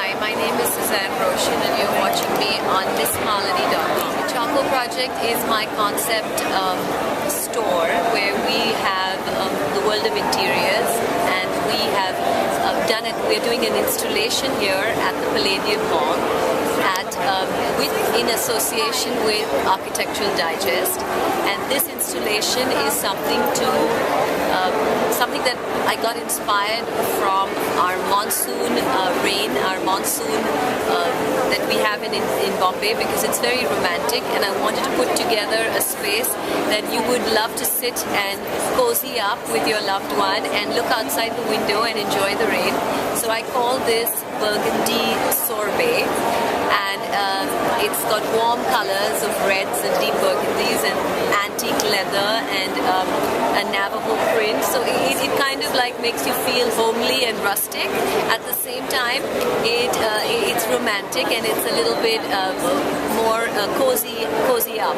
Hi, my name is Sussanne Roshan and you're watching me on MissMalini.com. The Charcoal Project is my concept store where we have the world of interiors, and we have we're doing an installation here at the Palladium Hall in association with Architectural Digest, and this installation is something that I got inspired from our monsoon rain, our monsoon that we have in Bombay, because it's very romantic, and I wanted to put together a space that you would love to sit and cozy up with your loved one and look outside the window and enjoy the rain. So I call this Burgundy Sorbet, and it's got warm colors of reds and deep burgundies and antique leather and a Navajo print. So it kind of like makes you feel homely and rustic. At the same time, it's romantic and it's a little bit more cozy up.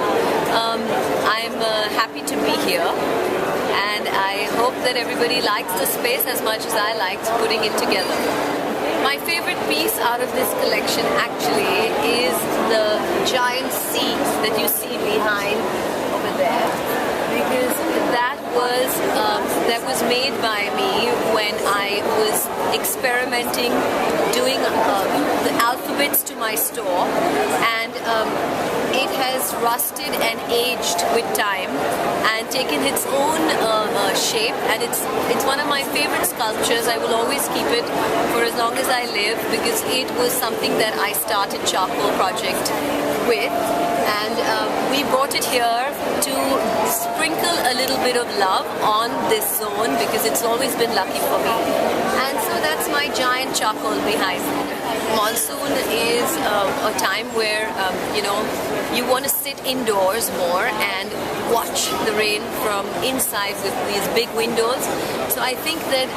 I'm happy to be here, and I hope that everybody likes the space as much as I liked putting it together. My favorite piece out of this collection actually is the giant sea that you see behind over there, because that was made by me when I was experimenting doing the alphabets to my store, and it has rusted and aged with time and taken its own shape, and it's one of my favorite sculptures. I will always keep it for as long as I live, because it was something that I started Charcoal Project with, and we brought it here to sprinkle a little bit of love on this zone, because it's always been lucky for me. And so that's my giant charcoal behind me. Monsoon is a time where you want to sit indoors more and watch the rain from inside with these big windows. So I think that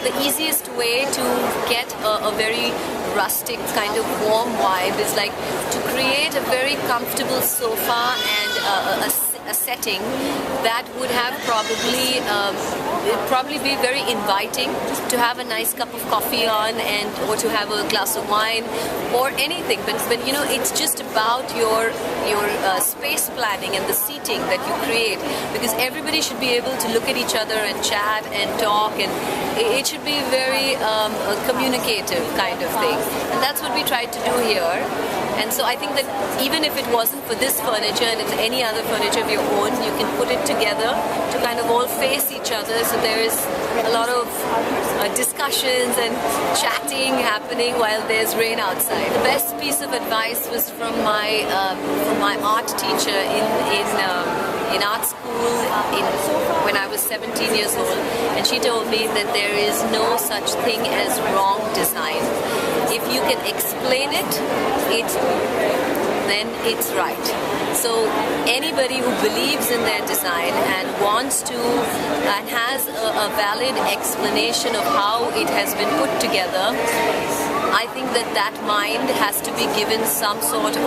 the easiest way to get a very rustic kind of warm vibe is like to create a very comfortable sofa and a setting that would have probably be very inviting to have a nice cup of coffee on, or to have a glass of wine or anything. But it's just about your space planning and the seating that you create, because everybody should be able to look at each other and chat and talk, and it should be very communicative kind of thing. And that's what we tried to do here. And so I think that even if it wasn't for this furniture and it's any other furniture of your own, you can put it together to kind of all face each other. So there is a lot of discussions and chatting happening while there's rain outside. The best piece of advice was from my art teacher in art school when I was 17 years old, and she told me that there is no such thing as wrong design. If you can explain it, then it's right. So anybody who believes in their design and wants to and has a valid explanation of how it has been put together, I think that mind has to be given some sort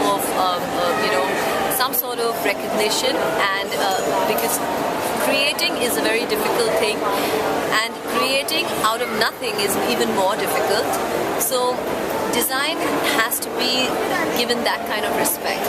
of recognition, and because creating is a very difficult thing, and creating out of nothing is even more difficult. So design has to be given that kind of respect.